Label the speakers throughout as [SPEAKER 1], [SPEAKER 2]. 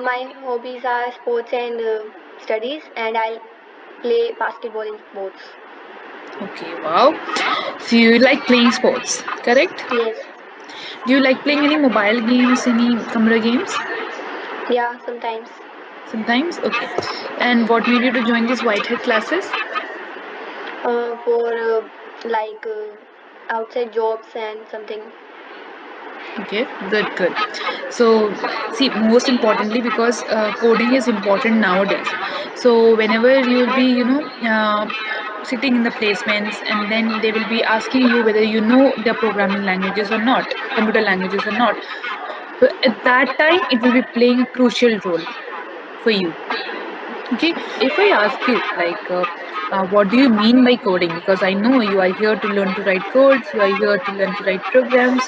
[SPEAKER 1] My hobbies are sports and studies, and I'll play basketball in sports.
[SPEAKER 2] Okay, wow. So you like playing sports, correct?
[SPEAKER 1] Yes.
[SPEAKER 2] Do you like playing any mobile games, any computer games?
[SPEAKER 1] Yeah, sometimes.
[SPEAKER 2] Sometimes? Okay. And what made you to join these whitehead classes?
[SPEAKER 1] For like outside jobs and something.
[SPEAKER 2] Okay, good, good. So, see, most importantly, because coding is important nowadays. So, whenever you will be, sitting in the placements, and then they will be asking you whether you know the programming languages or not, computer languages or not. So, at that time, it will be playing a crucial role for you. Okay, if I ask you, like, what do you mean by coding? Because I know you are here to learn to write codes, you are here to learn to write programs.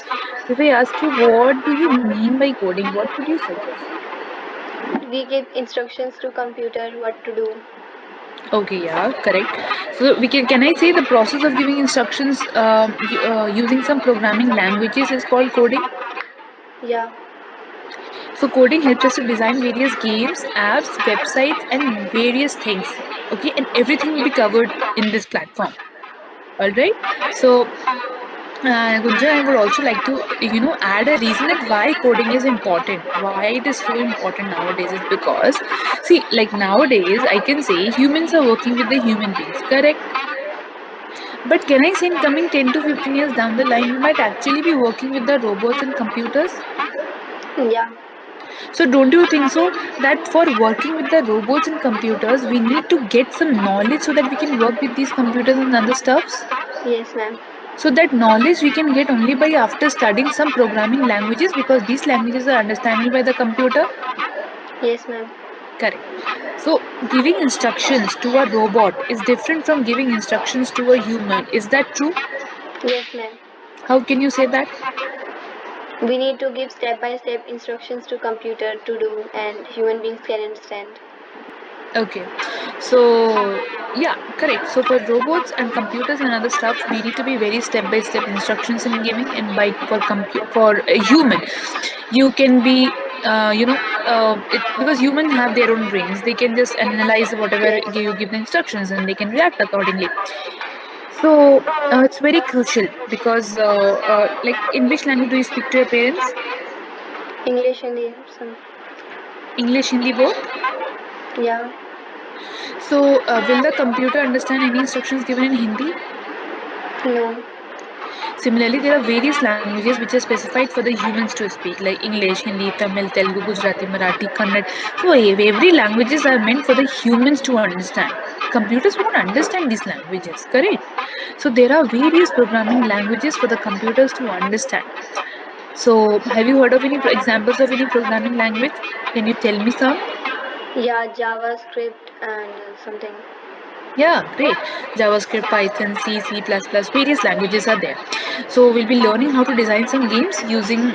[SPEAKER 2] So if I ask you, what do you mean by coding? What would you suggest?
[SPEAKER 1] We give instructions to computer what to do.
[SPEAKER 2] Okay, yeah, correct. So we can I say the process of giving instructions using some programming languages is called coding?
[SPEAKER 1] Yeah.
[SPEAKER 2] So coding helps us to design various games, apps, websites, and various things. Okay, and everything will be covered in this platform. All right. So Gunjan, I would also like to, add a reason that why coding is important, why it is so important nowadays is because, see, like nowadays, I can say humans are working with the human beings, correct? But can I say in coming 10 to 15 years down the line, we might actually be working with the robots and computers?
[SPEAKER 1] Yeah.
[SPEAKER 2] So don't you think so that for working with the robots and computers, we need to get some knowledge so that we can work with these computers and other stuffs?
[SPEAKER 1] Yes, ma'am.
[SPEAKER 2] So that knowledge we can get only by after studying some programming languages because these languages are understandable by the computer.
[SPEAKER 1] Yes, ma'am.
[SPEAKER 2] Correct. So giving instructions to a robot is different from giving instructions to a human. Is that true?
[SPEAKER 1] Yes, ma'am.
[SPEAKER 2] How can you say that?
[SPEAKER 1] We need to give step by step instructions to computer to do, and human beings can understand.
[SPEAKER 2] Okay. So yeah, correct. So for robots and computers and other stuff, we need to be very step by step instructions in giving. And by for a human, you can be because humans have their own brains, they can just analyze whatever
[SPEAKER 1] Yes.
[SPEAKER 2] you give the instructions and they can react accordingly. So it's very crucial because like in which language do you speak to your parents?
[SPEAKER 1] English and some.
[SPEAKER 2] English, Hindi, both?
[SPEAKER 1] Yeah.
[SPEAKER 2] So will the computer understand any instructions given in Hindi?
[SPEAKER 1] No.
[SPEAKER 2] Similarly, there are various languages which are specified for the humans to speak, like English, Hindi, Tamil, Telugu, Gujarati, Marathi, Kannada. So every languages are meant for the humans to understand. Computers won't understand these languages, correct? So there are various programming languages for the computers to understand. So have you heard of any examples of any programming language? Can you tell me some?
[SPEAKER 1] Yeah, JavaScript and something.
[SPEAKER 2] Yeah, great. JavaScript, Python, C, C++, various languages are there. So we'll be learning how to design some games using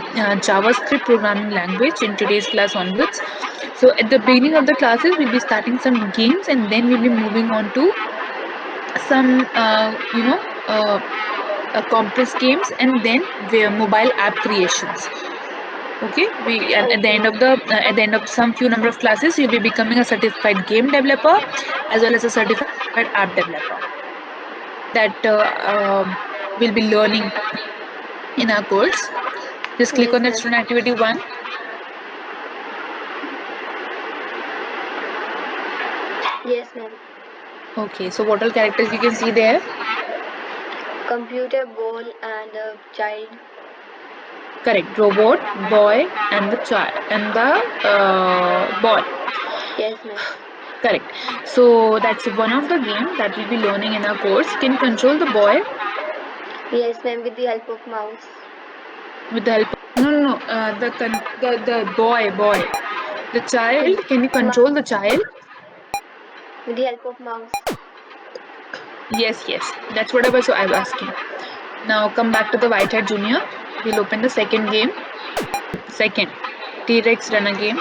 [SPEAKER 2] JavaScript programming language in today's class onwards. So at the beginning of the classes, we'll be starting some games and then we'll be moving on to some, complex games and then mobile app creations. Okay, we and
[SPEAKER 1] Okay.
[SPEAKER 2] at the end of some few number of classes, you'll be becoming a certified game developer as well as a certified app developer that we'll be learning in our course. Just click on
[SPEAKER 1] Yes,
[SPEAKER 2] that
[SPEAKER 1] ma'am.
[SPEAKER 2] student activity 1.
[SPEAKER 1] Yes, ma'am.
[SPEAKER 2] Okay, so what all characters you can see there?
[SPEAKER 1] Computer, ball, and child.
[SPEAKER 2] Correct, robot, boy, and the child and the ball.
[SPEAKER 1] Yes, ma'am.
[SPEAKER 2] Correct. So that's one of the game that we'll be learning in our course. Can you control the boy
[SPEAKER 1] Yes, ma'am. With the help of mouse.
[SPEAKER 2] with the help? No, no, no. The boy. The child.
[SPEAKER 1] With
[SPEAKER 2] Can you control the
[SPEAKER 1] mouse.
[SPEAKER 2] child?
[SPEAKER 1] With the help of mouse.
[SPEAKER 2] Yes, yes. That's what I was asking. Now come back to the Whitehead Junior. We'll open the second game. Second, T-Rex run a game.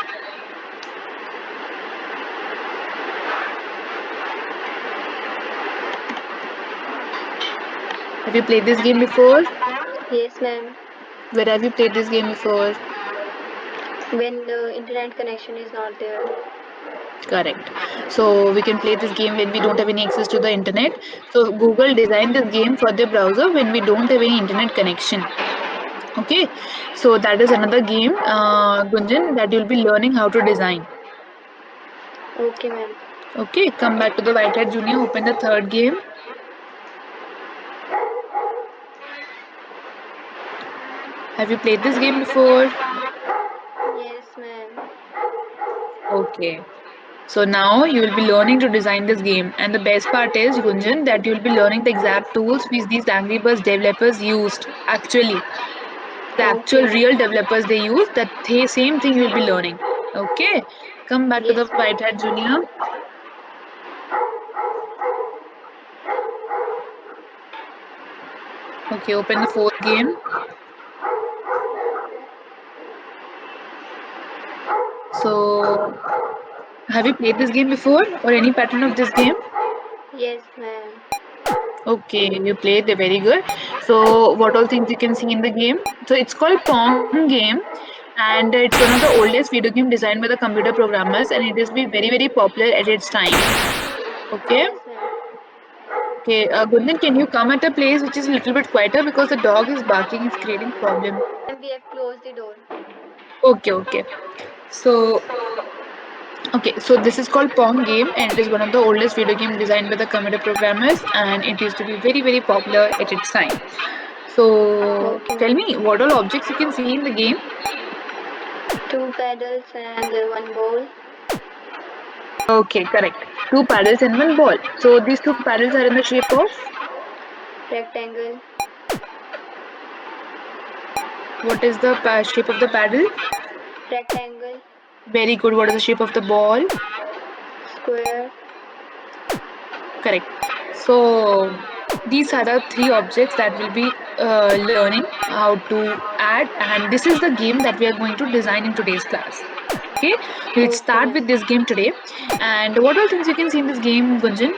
[SPEAKER 2] Have you played this game before?
[SPEAKER 1] Yes, ma'am.
[SPEAKER 2] Where have you played this game before?
[SPEAKER 1] When the internet connection is not there.
[SPEAKER 2] Correct. So we can play this game when we don't have any access to the internet. So Google designed this game for the browser when we don't have any internet connection. Okay. So that is another game, Gunjan, that you'll be learning how to design.
[SPEAKER 1] Okay, ma'am.
[SPEAKER 2] Okay. Come back to the Whitehead Junior. Open the third game. Have you played this game before?
[SPEAKER 1] Yes, ma'am.
[SPEAKER 2] Okay. So now you will be learning to design this game. And the best part is, Gunjan, that you will be learning the exact tools which these Angry Birds developers used. Actually, the
[SPEAKER 1] Okay,
[SPEAKER 2] actual
[SPEAKER 1] ma'am.
[SPEAKER 2] real developers they use, that same thing you will be learning. Okay. Come back to
[SPEAKER 1] Yes,
[SPEAKER 2] the
[SPEAKER 1] ma'am.
[SPEAKER 2] Whitehead Junior. Okay, open the fourth game. So, have you played this game before or any pattern of this game?
[SPEAKER 1] Yes, ma'am.
[SPEAKER 2] Okay, you played, they're very good. So, what all things you can see in the game? So, it's called Pong game, and it's one of the oldest video game designed by the computer programmers, and it has been very, very popular at its time. Okay,
[SPEAKER 1] Yes, ma'am.
[SPEAKER 2] okay. Gundan, can you come at a place which is a little bit quieter because the dog is barking, it's creating problem.
[SPEAKER 1] Ma'am, we have closed the door.
[SPEAKER 2] Okay, okay. So, okay, so this is called Pong game, and it is one of the oldest video game designed by the computer programmers, and it used to be very, very popular at its time. So,
[SPEAKER 1] Okay,
[SPEAKER 2] tell
[SPEAKER 1] ma'am.
[SPEAKER 2] me, what all objects you can see in the game?
[SPEAKER 1] Two paddles and one bowl.
[SPEAKER 2] Okay, correct. Two paddles and one ball. So, these two paddles are in the shape of
[SPEAKER 1] Rectangle.
[SPEAKER 2] what is the shape of the paddle?
[SPEAKER 1] Rectangle.
[SPEAKER 2] Very good. What is the shape of the ball?
[SPEAKER 1] Square.
[SPEAKER 2] Correct. So these are the three objects that we'll be learning how to add, and this is the game that we are going to design in today's class. Okay, we'll
[SPEAKER 1] Okay,
[SPEAKER 2] start
[SPEAKER 1] ma'am.
[SPEAKER 2] with this game today. And what all things you can see in this game, Gunjan?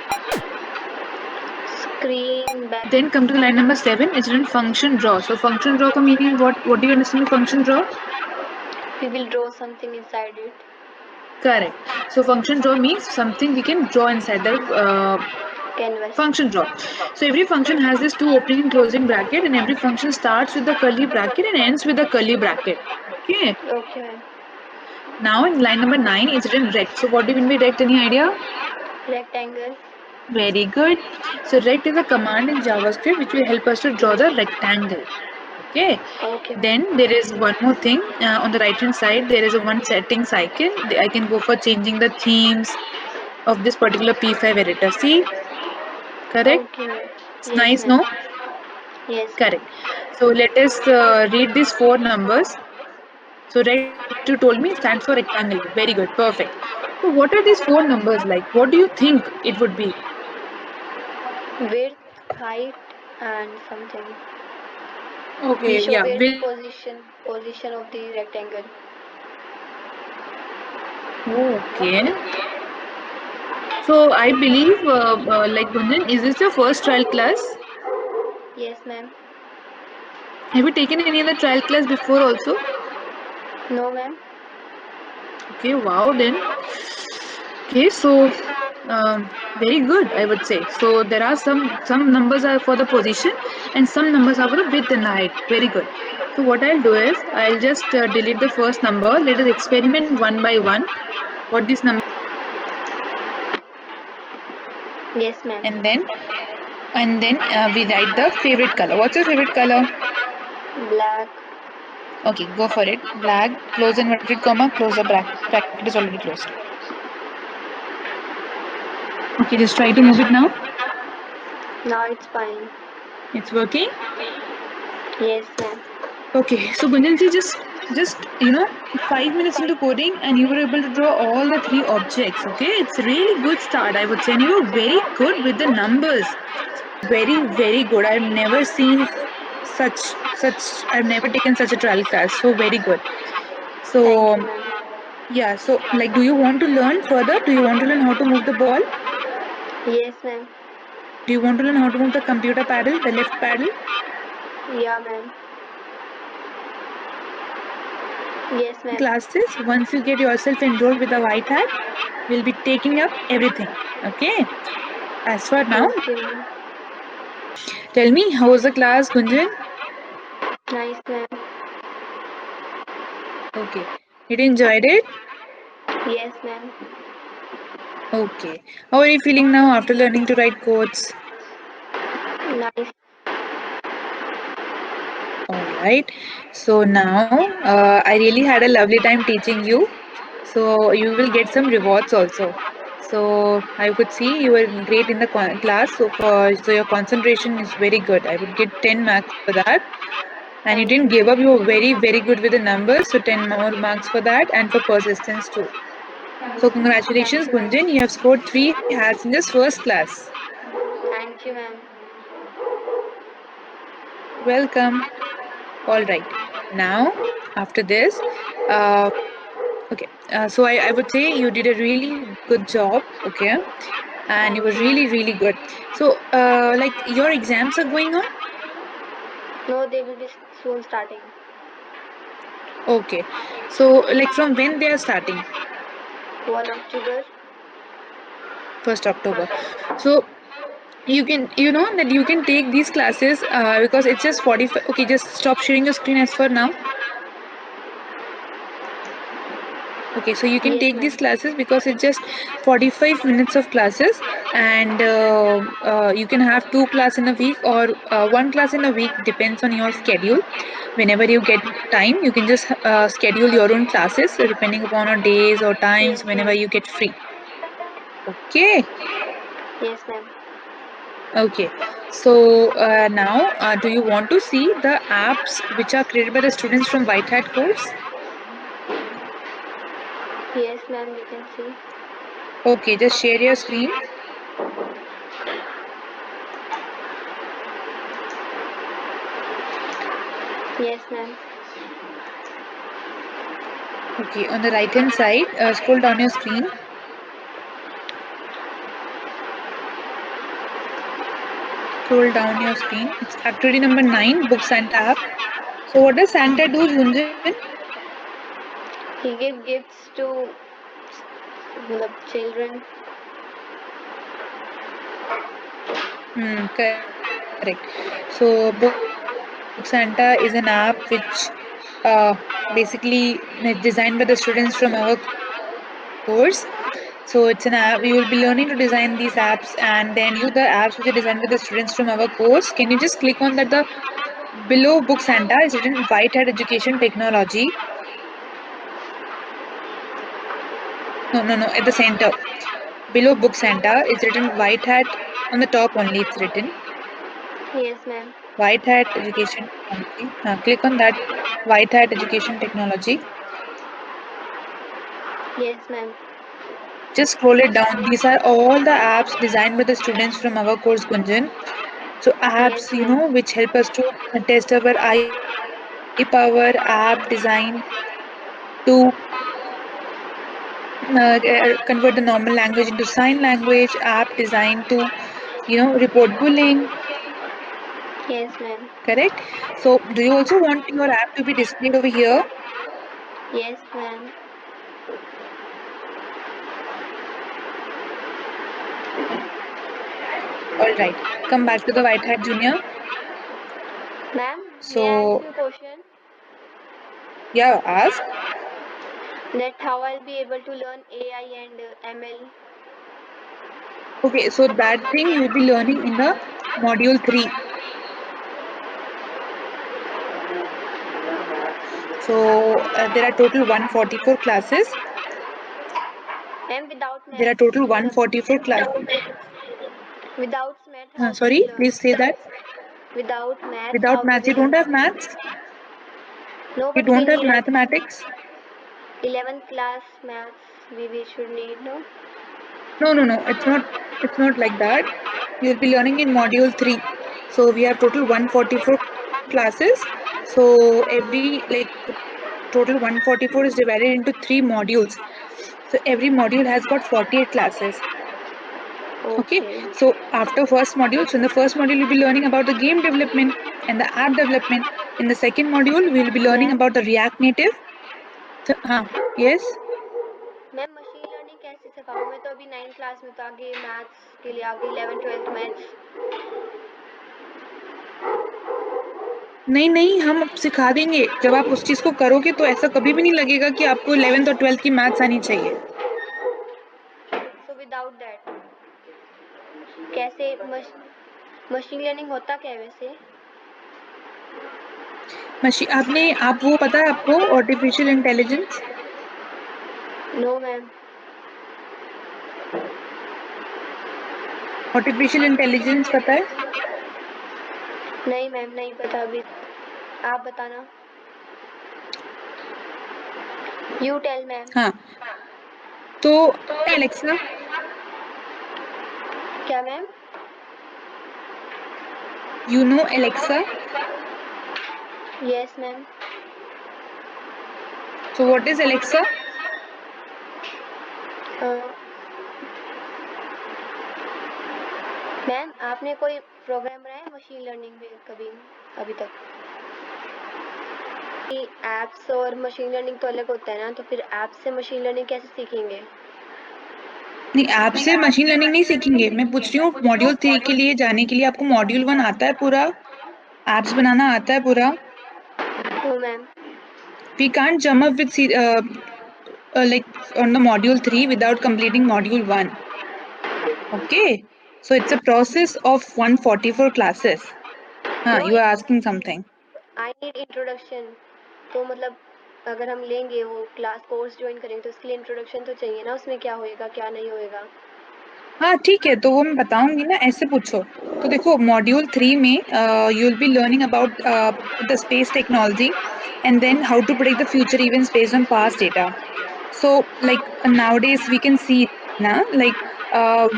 [SPEAKER 1] Screen back.
[SPEAKER 2] Then come to the line number 7. It's written function draw. So function draw ka meaning what? What do you understand by function draw?
[SPEAKER 1] We will draw something inside it.
[SPEAKER 2] Correct. So function draw means something we can draw inside the
[SPEAKER 1] Canvas.
[SPEAKER 2] function draw. So every function has this two opening and closing bracket, and every function starts with the curly bracket and ends with the curly bracket. Okay.
[SPEAKER 1] Okay, ma'am.
[SPEAKER 2] Now in line number 9, it's written rect. So what do you mean by rect? Any idea?
[SPEAKER 1] Rectangle.
[SPEAKER 2] Very good. So rect is a command in JavaScript which will help us to draw the rectangle. Okay.
[SPEAKER 1] Okay, ma'am.
[SPEAKER 2] Then there is one more thing on the right hand side. There is a one setting icon. I can go for changing the themes of this particular P5 editor. See, correct?
[SPEAKER 1] Okay, ma'am.
[SPEAKER 2] It's
[SPEAKER 1] Yes,
[SPEAKER 2] nice,
[SPEAKER 1] ma'am.
[SPEAKER 2] no?
[SPEAKER 1] Yes, ma'am.
[SPEAKER 2] Correct. So let us read these four numbers. So rect you told me stands for rectangle. Very good. Perfect. So what are these four numbers like? What do you think it would be?
[SPEAKER 1] Width, height, and something. We
[SPEAKER 2] Okay,
[SPEAKER 1] show
[SPEAKER 2] yeah.
[SPEAKER 1] width,
[SPEAKER 2] Will
[SPEAKER 1] position of the rectangle.
[SPEAKER 2] okay. So I believe, like Gunjan, is this your first trial class?
[SPEAKER 1] Yes, ma'am.
[SPEAKER 2] Have you taken any other trial class before also?
[SPEAKER 1] No, ma'am.
[SPEAKER 2] Okay, wow. Then okay, so very good, I would say. So there are some numbers are for the position, and some numbers are for the width and the height. Very good. So what I'll do is I'll just delete the first number. Let us experiment one by one. What this number
[SPEAKER 1] Yes, ma'am.
[SPEAKER 2] and then we write the favorite color. What's your favorite color?
[SPEAKER 1] Black.
[SPEAKER 2] Okay, go for it. Black. Close inverted comma. Close the bracket is already closed. Okay, just try to move it now.
[SPEAKER 1] Now it's fine.
[SPEAKER 2] It's working.
[SPEAKER 1] Yes, ma'am.
[SPEAKER 2] Okay, so Gunjanji, just 5 minutes into coding, and you were able to draw all the three objects. Okay, it's a really good start, I would say, and you were very good with the numbers. Very, very good. I've never seen such. I've never taken such a trial class. So very good. So
[SPEAKER 1] Thank you, ma'am.
[SPEAKER 2] yeah. So like, do you want to learn further? Do you want to learn how to move the ball?
[SPEAKER 1] Yes, ma'am.
[SPEAKER 2] Do you want to learn how to move the computer paddle, the left paddle?
[SPEAKER 1] Yeah, ma'am. Yes, ma'am.
[SPEAKER 2] classes. Once you get yourself enrolled with the white hat, we'll be taking up everything. Okay. As for now,
[SPEAKER 1] Okay, ma'am.
[SPEAKER 2] tell me, how was the class, Gunjan?
[SPEAKER 1] Nice, ma'am.
[SPEAKER 2] Okay. Did you enjoyed it?
[SPEAKER 1] Yes, ma'am.
[SPEAKER 2] Okay. How are you feeling now after learning to write codes?
[SPEAKER 1] Nice.
[SPEAKER 2] All right. So now, I really had a lovely time teaching you. So you will get some rewards also. So I could see you were great in the class. So your concentration is very good. I would give 10 marks for that. And you
[SPEAKER 1] Thank
[SPEAKER 2] didn't
[SPEAKER 1] you,
[SPEAKER 2] give up. You
[SPEAKER 1] ma'am.
[SPEAKER 2] were very good with the numbers. So 10 more marks for that and for persistence too. So
[SPEAKER 1] Thank
[SPEAKER 2] congratulations,
[SPEAKER 1] you,
[SPEAKER 2] Gunjan. You
[SPEAKER 1] ma'am.
[SPEAKER 2] have scored 3 hats in this first class.
[SPEAKER 1] Thank you, ma'am.
[SPEAKER 2] Welcome. All right. Now, after this, uh, okay. So I would say you did a really good job. Okay. And you
[SPEAKER 1] Thank
[SPEAKER 2] were
[SPEAKER 1] you, ma'am.
[SPEAKER 2] really good. So, like your exams are going on?
[SPEAKER 1] No, they will be soon starting.
[SPEAKER 2] Okay. So, like from when they are starting?
[SPEAKER 1] 1 October.
[SPEAKER 2] 1st October. So, you can, that you can take these classes because it's just 45. Okay, just stop sharing your screen as for now. Okay, so you can
[SPEAKER 1] Yes,
[SPEAKER 2] take
[SPEAKER 1] ma'am.
[SPEAKER 2] these classes because it's just 45 minutes of classes, and you can have 2 class in a week or 1 class in a week, depends on your schedule. Whenever you get time, you can just schedule your own classes depending upon our days or times
[SPEAKER 1] Yes,
[SPEAKER 2] whenever
[SPEAKER 1] ma'am.
[SPEAKER 2] you get free. Okay.
[SPEAKER 1] Yes, ma'am.
[SPEAKER 2] Okay. So now, do you want to see the apps which are created by the students from White Hat course?
[SPEAKER 1] Yes, ma'am. You can see.
[SPEAKER 2] Okay, just share your screen.
[SPEAKER 1] Yes, ma'am.
[SPEAKER 2] Okay, on the right hand side, scroll down your screen. Scroll down your screen. It's activity number 9, Book Santa app. So, what does Santa do, Gunjan?
[SPEAKER 1] He gave gifts to the children.
[SPEAKER 2] Correct. So, Book Santa is an app which basically is designed by the students from our course. So, it's an app. We will be learning to design these apps, and then you can view the apps which are designed by the students from our course. Can you just click on that? The below Book Santa is written White Hat Education Technology. No, at the center. Below Book Santa is written White Hat, on the top only it's written
[SPEAKER 1] Yes, ma'am.
[SPEAKER 2] White Hat Education Technology. Click on that, White Hat Education Technology.
[SPEAKER 1] Yes, ma'am.
[SPEAKER 2] Just scroll it down. These are all the apps designed by the students from our course, Gunjan. So
[SPEAKER 1] Yes,
[SPEAKER 2] apps,
[SPEAKER 1] ma'am.
[SPEAKER 2] which help us to test our eye power, app design to convert the normal language into sign language, app design to, report bullying.
[SPEAKER 1] Yes, ma'am.
[SPEAKER 2] Correct. So, do you also want your app to be displayed over here?
[SPEAKER 1] Yes, ma'am.
[SPEAKER 2] All right. Come back to the White Hat Junior.
[SPEAKER 1] Ma'am, may I ask
[SPEAKER 2] So,
[SPEAKER 1] you a question?
[SPEAKER 2] yeah, ask.
[SPEAKER 1] That how I'll be able to learn AI and ML?
[SPEAKER 2] Okay, so that thing you'll be learning in the module 3. So, there are total 144 classes.
[SPEAKER 1] And without
[SPEAKER 2] There are
[SPEAKER 1] maths,
[SPEAKER 2] total
[SPEAKER 1] matlab,
[SPEAKER 2] 144 classes.
[SPEAKER 1] without math, how we
[SPEAKER 2] Sorry,
[SPEAKER 1] will learn?
[SPEAKER 2] please say that.
[SPEAKER 1] Without math,
[SPEAKER 2] Without
[SPEAKER 1] how we
[SPEAKER 2] maths, you
[SPEAKER 1] will
[SPEAKER 2] don't
[SPEAKER 1] learn?
[SPEAKER 2] have maths?
[SPEAKER 1] No,
[SPEAKER 2] You
[SPEAKER 1] but we
[SPEAKER 2] don't have
[SPEAKER 1] need at
[SPEAKER 2] mathematics?
[SPEAKER 1] 11th class maths. We should need, no?
[SPEAKER 2] No. It's not like that. You'll be learning in module 3. So we have total 144 classes. So every total 144 is divided into 3 modules. So every module has got 48 classes. Okay.
[SPEAKER 1] Okay.
[SPEAKER 2] So after first module, so in the first module you'll be learning about the game development and the app development. In the second module, we'll be learning
[SPEAKER 1] Ma'am,
[SPEAKER 2] about the React Native. हाँ, yes.
[SPEAKER 1] Ma'am machine learning कैसे सिखाऊँ? मैं तो अभी 9th class में, तो आगे maths के लिए आगे 11th 12th मैथ्स।
[SPEAKER 2] नहीं नहीं, हम सिखा देंगे। जब आप उस चीज को करोगे तो ऐसा कभी भी नहीं लगेगा कि आपको 11th और 12th की मैथ्स आनी चाहिए।
[SPEAKER 1] सो विदाउट दैट कैसे मशीन लर्निंग होता क्या है वैसे?
[SPEAKER 2] आप वो पता है आपको, artificial intelligence?
[SPEAKER 1] No ma'am.
[SPEAKER 2] Artificial intelligence पता है?
[SPEAKER 1] नहीं मैम, नहीं पता अभी, आप बताना। You tell ma'am.
[SPEAKER 2] हाँ, तो एलेक्सा।
[SPEAKER 1] क्या ma'am?
[SPEAKER 2] You know Alexa?
[SPEAKER 1] Yes ma'am.
[SPEAKER 2] So what is Alexa?
[SPEAKER 1] Ma'am आपने कोई प्रोग्राम बनाया मशीन लर्निंग में कभी अभी तक? कि एप्स और मशीन लर्निंग तो अलग होता है ना, तो फिर ऐप से मशीन लर्निंग कैसे सीखेंगे?
[SPEAKER 2] नहीं, ऐप से मशीन लर्निंग नहीं सीखेंगे। मैं पूछ रही हूँ मॉड्यूल 3 के लिए जाने के लिए आपको मॉड्यूल 1 आता है पूरा? एप्स बनाना आता है पूरा?
[SPEAKER 1] हो ma'am.
[SPEAKER 2] We can't jump up with like on the module 3 without completing module 1. Okay, so it's a process of 144 classes.
[SPEAKER 1] No,
[SPEAKER 2] You are asking something.
[SPEAKER 1] I need introduction. तो मतलब अगर हम लेंगे वो क्लास कोर्स ज्वाइन करेंगे तो उसके लिए इंट्रोडक्शन तो चाहिए ना, उसमें क्या होएगा क्या नहीं होएगा।
[SPEAKER 2] हाँ ठीक है, तो वो मैं बताऊंगी ना, ऐसे पूछो। तो देखो मॉड्यूल 3 में you will be learning about the space technology and then how to predict the future events based on past data. So, like nowadays, we can see now, like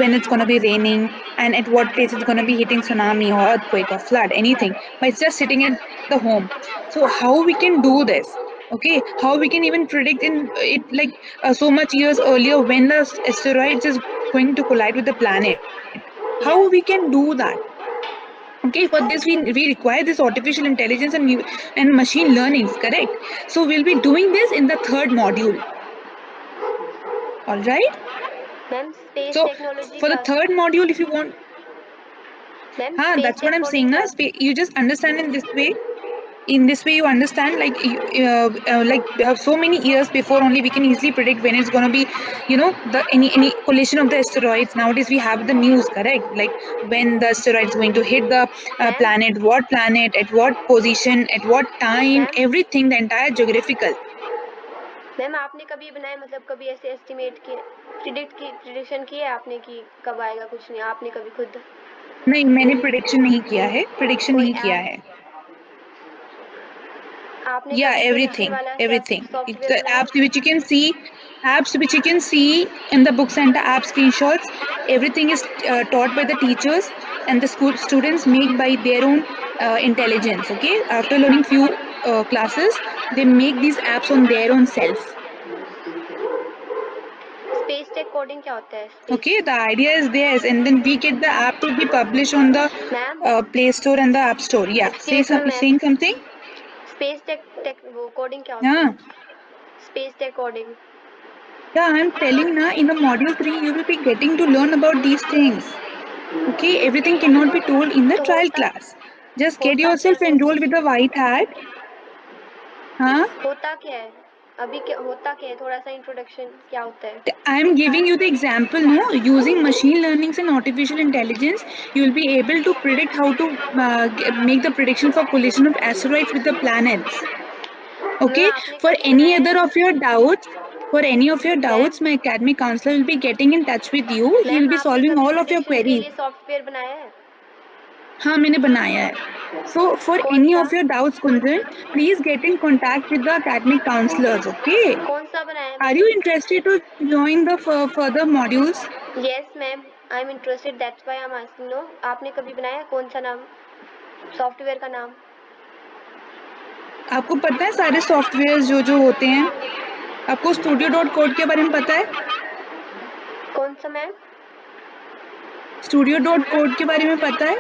[SPEAKER 2] when it's gonna be raining and at what place it's gonna be hitting tsunami or earthquake or flood, anything. But it's just sitting at the home. So how we can do this? Okay, how we can even predict in it like so much years earlier when the asteroids is going to collide with the planet. How
[SPEAKER 1] या
[SPEAKER 2] we can do that? Okay, for this we require this artificial intelligence and machine learnings, correct? So we'll be doing this in the third module. All right.
[SPEAKER 1] Ma'am space
[SPEAKER 2] So
[SPEAKER 1] technology
[SPEAKER 2] for the
[SPEAKER 1] क्या?
[SPEAKER 2] third module, if you want,
[SPEAKER 1] ma'am space
[SPEAKER 2] that's what
[SPEAKER 1] tech
[SPEAKER 2] I'm saying.
[SPEAKER 1] Coding
[SPEAKER 2] Na,
[SPEAKER 1] क्या?
[SPEAKER 2] you just understand in this way. In this way, you understand like so many years before only we can easily predict when it's gonna be, the any collision of the asteroids. Nowadays we have the news, correct? Like when the asteroid is going to hit the
[SPEAKER 1] ma'am
[SPEAKER 2] planet, at what position, at what time,
[SPEAKER 1] ma'am
[SPEAKER 2] everything, the entire geographical.
[SPEAKER 1] Ma'am आपने कभी बनाया, मतलब कभी ऐसे estimate किए, prediction की है आपने कि कब आएगा? कुछ नहीं, आपने कभी खुद
[SPEAKER 2] नहीं, मैंने प्रिडिक्शन नहीं किया है, प्रिडिक्शन
[SPEAKER 1] कोई
[SPEAKER 2] नहीं किया
[SPEAKER 1] ऐप
[SPEAKER 2] है.
[SPEAKER 1] आपने
[SPEAKER 2] Yeah,
[SPEAKER 1] कभी प्रिडिक्शन
[SPEAKER 2] everything,
[SPEAKER 1] वाला
[SPEAKER 2] everything. It's
[SPEAKER 1] सॉफ्टवेयर
[SPEAKER 2] the
[SPEAKER 1] बनाया?
[SPEAKER 2] apps which you can see in the book center app screenshots. Everything is taught by the teachers, and the school students make by their own intelligence. Okay, after learning few classes, they make these apps on their own self.
[SPEAKER 1] Space tech coding क्या होता है? Space
[SPEAKER 2] Okay, the idea is theirs, and then we get the app to be published on the
[SPEAKER 1] ma'am,
[SPEAKER 2] Play Store and the App Store. Yeah,
[SPEAKER 1] excuse me ma'am,
[SPEAKER 2] saying something.
[SPEAKER 1] Space tech tech वो coding क्या होता
[SPEAKER 2] Yeah.
[SPEAKER 1] है? Space tech coding.
[SPEAKER 2] Yeah, I'm telling na, in the module 3, you will be getting to learn about these things. Okay, everything cannot be told in the
[SPEAKER 1] तो
[SPEAKER 2] trial class. Just get
[SPEAKER 1] होता क्या
[SPEAKER 2] yourself
[SPEAKER 1] है ma'am?
[SPEAKER 2] enrolled with the white hat. Huh?
[SPEAKER 1] होता क्या है? अभी क्या होता क्या है? थोड़ा सा इंट्रोडक्शन, क्या होता है?
[SPEAKER 2] I am giving you the example, no? Using machine learnings and artificial intelligence, you will be able to predict how to make the prediction for collision of asteroids with the planets.
[SPEAKER 1] Ma'am
[SPEAKER 2] Okay,
[SPEAKER 1] आपने
[SPEAKER 2] for
[SPEAKER 1] कभी
[SPEAKER 2] any
[SPEAKER 1] बनाया
[SPEAKER 2] other
[SPEAKER 1] है?
[SPEAKER 2] of your doubts,
[SPEAKER 1] ma'am
[SPEAKER 2] my academic counselor will be getting in touch with you. He will
[SPEAKER 1] ma'am
[SPEAKER 2] be
[SPEAKER 1] आपने
[SPEAKER 2] solving
[SPEAKER 1] कभी
[SPEAKER 2] all of your
[SPEAKER 1] prediction के
[SPEAKER 2] queries.
[SPEAKER 1] लिए software बनाया है?
[SPEAKER 2] हाँ, मैंने बनाया है. So for
[SPEAKER 1] कौन
[SPEAKER 2] any
[SPEAKER 1] सा?
[SPEAKER 2] of your doubts, Kunjan, please get in contact with the academic counselors. Okay?
[SPEAKER 1] कौन सा बनाया है
[SPEAKER 2] Are
[SPEAKER 1] ma'am?
[SPEAKER 2] you interested to join the further modules?
[SPEAKER 1] Yes ma'am, I am interested, that's why I am asking. No, आपने कभी बनाया? कौन सा नाम, सॉफ्टवेयर का नाम?
[SPEAKER 2] आपको पता है सारे सॉफ्टवेयर जो होते हैं? आपको studio.code के बारे में पता है?
[SPEAKER 1] कौन सा मैम?
[SPEAKER 2] studio.code के बारे में पता है?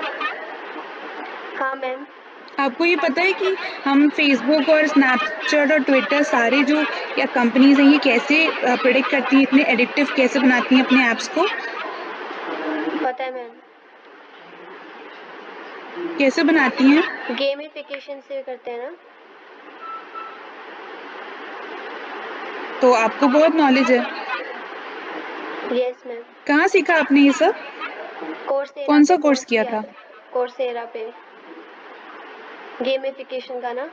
[SPEAKER 1] हाँ मैम।
[SPEAKER 2] आपको ये पता है कि हम फेसबुक और स्नैपचैट और ट्विटर सारे जो या कंपनीज हैं ये कैसे प्रेडिक्ट करती हैं, इतने एडिक्टिव कैसे बनाती हैं अपने ऐप्स को?
[SPEAKER 1] पता है मैम,
[SPEAKER 2] कैसे बनाती हैं?
[SPEAKER 1] गेमिफिकेशन से करते हैं ना।
[SPEAKER 2] तो आपको बहुत नॉलेज है।
[SPEAKER 1] यस मैम,
[SPEAKER 2] कहाँ सीखा आपने ये सब?
[SPEAKER 1] कोर्सेरा
[SPEAKER 2] कौन
[SPEAKER 1] पे
[SPEAKER 2] सा कोर्स किया था?
[SPEAKER 1] कोर्सेरा पे गेमिफिकेशन का ना।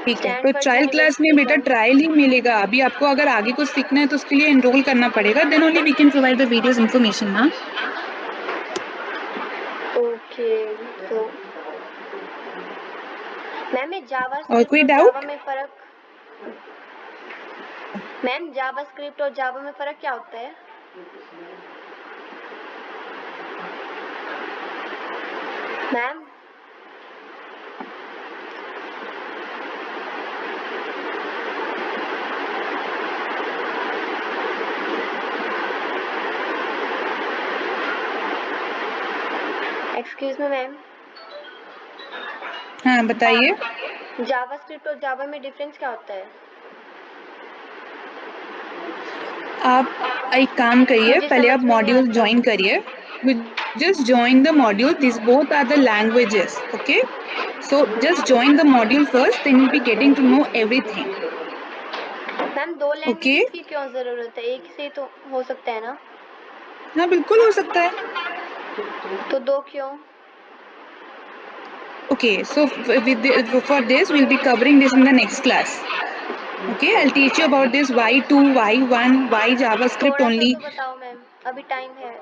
[SPEAKER 2] ठीक है, तो
[SPEAKER 1] स्टैनफोर्ड
[SPEAKER 2] ट्रायल क्लास में
[SPEAKER 1] यूनिवर्सिटी
[SPEAKER 2] बेटा
[SPEAKER 1] का।
[SPEAKER 2] ट्रायल ही मिलेगा। अभी आपको अगर आगे कुछ सीखना है तो उसके लिए एनरोल करना पड़ेगा, then only we can provide the videos information ना।
[SPEAKER 1] ओके, तो मैम ये
[SPEAKER 2] और
[SPEAKER 1] जावास्क्रिप्ट
[SPEAKER 2] कोई
[SPEAKER 1] और जावा
[SPEAKER 2] डाउट?
[SPEAKER 1] में फ़र्क, मैम जावास्क्रिप्ट और जावा में फ़र्क क्या होता है? मैम एक्सक्यूज मी मैम,
[SPEAKER 2] हाँ बताइए।
[SPEAKER 1] जावास्क्रिप्ट और जावा में डिफरेंस क्या होता है?
[SPEAKER 2] आप एक काम करिए,
[SPEAKER 1] मुझे
[SPEAKER 2] पहले आप
[SPEAKER 1] समझ में नहीं
[SPEAKER 2] मॉड्यूल
[SPEAKER 1] आता।
[SPEAKER 2] ज्वाइन करिए। You just join the module. These both are the languages. Okay, so just join the module first, then you'll be getting to know everything.
[SPEAKER 1] Ma'am दो
[SPEAKER 2] Okay?
[SPEAKER 1] लैंग्वेजेस की क्यों ज़रूरत है? एक से तो हो सकता है ना।
[SPEAKER 2] हाँ बिल्कुल हो सकता है।
[SPEAKER 1] तो दो क्यों?
[SPEAKER 2] Okay, so for this we'll be covering this in the next class. Okay, I'll teach you about this Y2, Y1, why JavaScript
[SPEAKER 1] थोड़ा सा
[SPEAKER 2] only.
[SPEAKER 1] तो बताओ मैम, अभी टाइम है।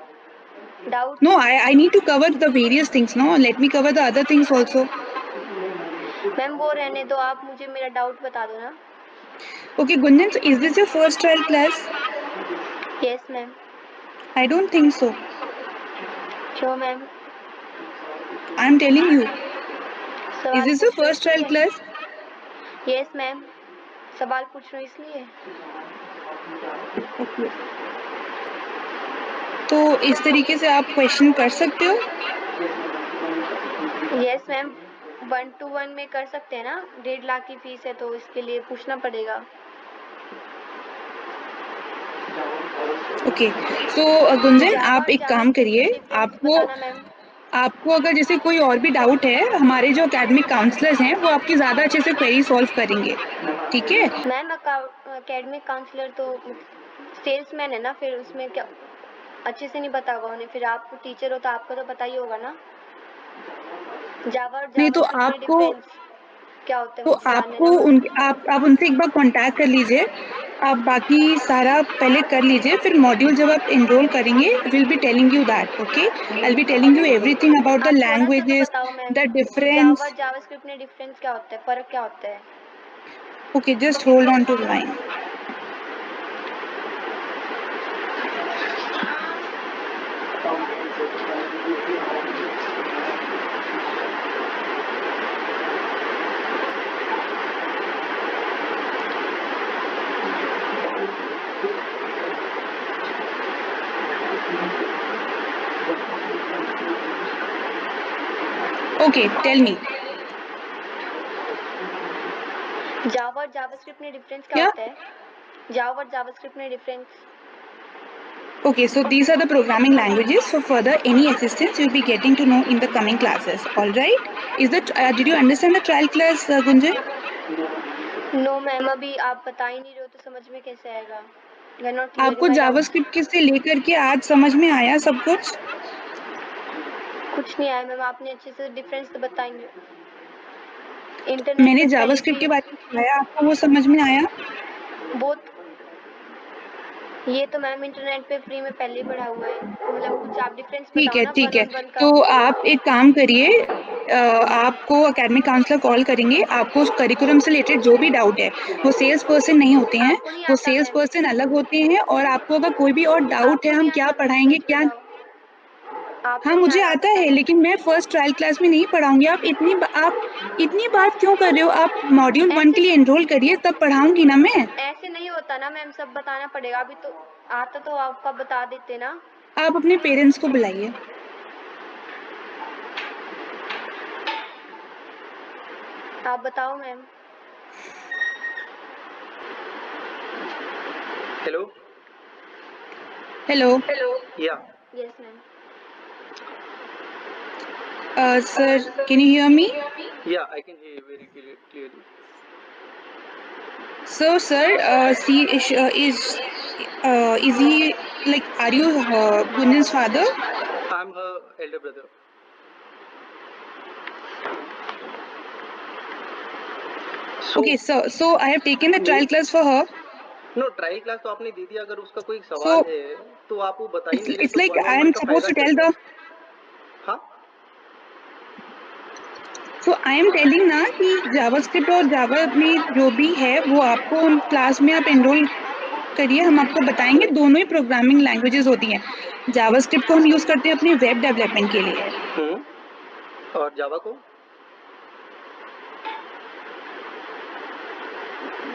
[SPEAKER 1] Doubt
[SPEAKER 2] No, I need to cover the various things. No, let me cover the other things also.
[SPEAKER 1] Ma'am वो रहने दो, आप मुझे मेरा डाउट बता दो ना।
[SPEAKER 2] Okay, Gunjan, so is this your first trial class?
[SPEAKER 1] Yes ma'am.
[SPEAKER 2] I don't think so.
[SPEAKER 1] क्यों ma'am?
[SPEAKER 2] I'm telling you. Is
[SPEAKER 1] सवाल
[SPEAKER 2] this your
[SPEAKER 1] पूछ रहे हो
[SPEAKER 2] first trial
[SPEAKER 1] इसलिए?
[SPEAKER 2] class?
[SPEAKER 1] यस मैम, सवाल पूछ रहे हो इसलिए।
[SPEAKER 2] Okay. तो इस तरीके से आप क्वेश्चन कर सकते हो।
[SPEAKER 1] यस मैम, 1-to-1 में कर सकते हैं ना। 1.5 लाख की फीस है तो इसके लिए पूछना पड़ेगा।
[SPEAKER 2] ओके, सो गुंजन
[SPEAKER 1] जावा
[SPEAKER 2] आप
[SPEAKER 1] और
[SPEAKER 2] एक काम
[SPEAKER 1] जावास्क्रिप्ट
[SPEAKER 2] करिए।
[SPEAKER 1] में डिफरेंस
[SPEAKER 2] आपको
[SPEAKER 1] बताना मैम।
[SPEAKER 2] आपको अगर जैसे कोई और भी डाउट है, हमारे जो एकेडमिक काउंसलर्स हैं वो आपकी ज़्यादा अच्छे से क्वेरी सॉल्व करेंगे। ठीक है?
[SPEAKER 1] मैम अकेडमिक काउंसलर तो सेल्समैन है ना, फिर उसमें क्या अच्छे से नहीं बता होगा उन्हें। फिर आप टीचर हो तो आपको तो पता ही होगा ना जावा और
[SPEAKER 2] नहीं तो
[SPEAKER 1] जावास्क्रिप्ट में
[SPEAKER 2] आपको
[SPEAKER 1] डिफरेंस क्या होता है,
[SPEAKER 2] तो
[SPEAKER 1] मुझे जानना है
[SPEAKER 2] आपको
[SPEAKER 1] ना।
[SPEAKER 2] आप उनसे एक बार कांटेक्ट कर लीजिए। आप बाकी सारा पहले कर लीजिए, फिर मॉड्यूल जब आप एनरोल करेंगे will be telling you that. Okay, I will be telling you everything about the
[SPEAKER 1] आप थोड़ा सा तो
[SPEAKER 2] लैंग्वेजेस,
[SPEAKER 1] बताओ मैम,
[SPEAKER 2] द
[SPEAKER 1] जावा
[SPEAKER 2] डिफरेंस।
[SPEAKER 1] और जावास्क्रिप्ट में डिफरेंस क्या होता है, फ़र्क क्या होता है?
[SPEAKER 2] Okay, just hold on to the line. Okay, tell me.
[SPEAKER 1] Java और जावास्क्रिप्ट में डिफरेंस क्या
[SPEAKER 2] क्या?
[SPEAKER 1] होता है? जावा और जावास्क्रिप्ट में difference.
[SPEAKER 2] Okay, so these are the programming languages. So further, any assistance you'll be getting to know in the coming classes. All right? Did you understand the trial class, Gunjan?
[SPEAKER 1] No ma'am, अभी आप बता ही नहीं रहे हो तो समझ में कैसे आएगा? यू आर नॉट क्लियरिंग
[SPEAKER 2] आपको
[SPEAKER 1] माय डाउट।
[SPEAKER 2] जावास्क्रिप्ट से लेकर के आज समझ में आया सब कुछ?
[SPEAKER 1] कुछ नहीं आया मैम, आपने अच्छे से डिफरेंस तो बताएंगे। इंटरनेट
[SPEAKER 2] मैंने
[SPEAKER 1] पे पहले
[SPEAKER 2] जावास्क्रिप्ट
[SPEAKER 1] फ्री
[SPEAKER 2] के बारे में बताया, आपको वो समझ में आया?
[SPEAKER 1] बहुत, ये तो मैम इंटरनेट पे फ्री में पहले ही पढ़ा हुआ है। मतलब कुछ आप डिफरेंस
[SPEAKER 2] ठीक
[SPEAKER 1] बताओ
[SPEAKER 2] है,
[SPEAKER 1] ना
[SPEAKER 2] ठीक
[SPEAKER 1] वन
[SPEAKER 2] है।
[SPEAKER 1] ऑन वन का।
[SPEAKER 2] तो आप एक काम करिए, आपको एकेडमिक काउंसलर कॉल करेंगे। आपको उस करिकुलम से रिलेटेड जो भी डाउट है, वो सेल्स पर्सन नहीं होते हैं,
[SPEAKER 1] आपको नहीं
[SPEAKER 2] वो
[SPEAKER 1] आता
[SPEAKER 2] सेल्स
[SPEAKER 1] मैम?
[SPEAKER 2] पर्सन अलग होते हैं। और आपको अगर कोई भी और डाउट है
[SPEAKER 1] आपको
[SPEAKER 2] हम
[SPEAKER 1] नहीं
[SPEAKER 2] क्या
[SPEAKER 1] आता मैम,
[SPEAKER 2] पढ़ाएंगे
[SPEAKER 1] सच
[SPEAKER 2] क्या।
[SPEAKER 1] बताओ। आपको
[SPEAKER 2] हाँ
[SPEAKER 1] नहीं
[SPEAKER 2] मुझे
[SPEAKER 1] आता
[SPEAKER 2] आता है,
[SPEAKER 1] बताओ।
[SPEAKER 2] लेकिन मैं फर्स्ट ट्रायल क्लास में नहीं पढ़ाऊंगी। आप इतनी बात क्यों कर रहे हो? आप मॉड्यूल 1
[SPEAKER 1] ऐसे
[SPEAKER 2] के लिए एनरोल करिए, तब पढ़ाऊंगी ना मैं।
[SPEAKER 1] ऐसे नहीं होता ना मैम, सब बताना पड़ेगा। अभी तो आता तो आपका बता देते ना।
[SPEAKER 2] आप अपने पेरेंट्स को बुलाइए।
[SPEAKER 1] आप बताओ ma'am.
[SPEAKER 3] Hello
[SPEAKER 2] hello
[SPEAKER 3] yeah
[SPEAKER 1] yes ma'am.
[SPEAKER 2] Sir, can you hear me?
[SPEAKER 3] Yeah I can hear you very clearly.
[SPEAKER 2] So, sir, is he like? Are you Gunjan's father?
[SPEAKER 3] I am her elder brother.
[SPEAKER 2] Okay, sir. So I have taken the trial class for her.
[SPEAKER 3] No, trial class तो आपने दे दिया. अगर उसका कोई सवाल
[SPEAKER 2] So
[SPEAKER 3] है तो आप वो बता ही नहीं रहे
[SPEAKER 2] it's
[SPEAKER 3] तो
[SPEAKER 2] like
[SPEAKER 3] one
[SPEAKER 2] I
[SPEAKER 3] on one
[SPEAKER 2] am
[SPEAKER 3] का
[SPEAKER 2] supposed
[SPEAKER 3] फायदा
[SPEAKER 2] to
[SPEAKER 3] क्या
[SPEAKER 2] tell
[SPEAKER 3] हुआ?
[SPEAKER 2] the.
[SPEAKER 3] हाँ,
[SPEAKER 2] So I am telling ना कि JavaScript और Java में जो भी है वो आपको उन क्लास में आप एनरोल करिए, हम आपको बताएंगे. दोनों ही प्रोग्रामिंग लैंग्वेजेस होती हैं. JavaScript को हम यूज करते हैं अपने वेब डेवलपमेंट के लिए.
[SPEAKER 3] और जावा को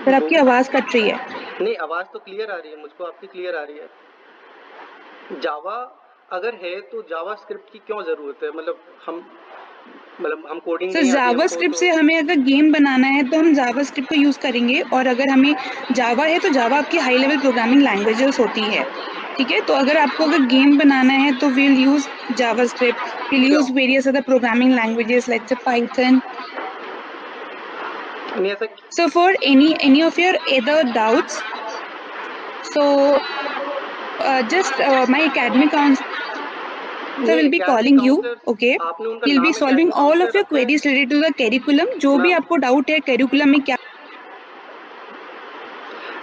[SPEAKER 2] सर आपकी आवाज कट रही है.
[SPEAKER 3] नहीं, आवाज तो क्लियर आ रही है, मुझको आपकी क्लियर आ रही है. जावा अगर है तो जावा स्क्रिप्ट की क्यों जरूरत है? हम कोडिंग
[SPEAKER 2] सर
[SPEAKER 3] नहीं आती हमको
[SPEAKER 2] जावास्क्रिप्ट
[SPEAKER 3] तो.
[SPEAKER 2] से हमें अगर गेम बनाना है तो हम जावास्क्रिप्ट को यूज करेंगे, और अगर हमें जावा है तो जावा आपकी हाई लेवल प्रोग्रामिंग लैंग्वेजेस होती है. ठीक है, तो अगर आपको अगर गेम बनाना है तो we'll use JavaScript, we'll
[SPEAKER 3] क्यों
[SPEAKER 2] use various other programming languages, let's say Python.
[SPEAKER 3] नहीं ऐसा?
[SPEAKER 2] So for any of your other doubts, so just my academic counselor will
[SPEAKER 3] नहीं,
[SPEAKER 2] be
[SPEAKER 3] academic
[SPEAKER 2] calling you.
[SPEAKER 3] Counsellor
[SPEAKER 2] Okay,
[SPEAKER 3] आपने उनका
[SPEAKER 2] he'll be
[SPEAKER 3] नाम
[SPEAKER 2] solving
[SPEAKER 3] academic
[SPEAKER 2] all
[SPEAKER 3] काउंसलर
[SPEAKER 2] of your
[SPEAKER 3] रखा है.
[SPEAKER 2] queries related to the curriculum. जो भी
[SPEAKER 3] ma'am
[SPEAKER 2] आपको डाउट है curriculum में क्या.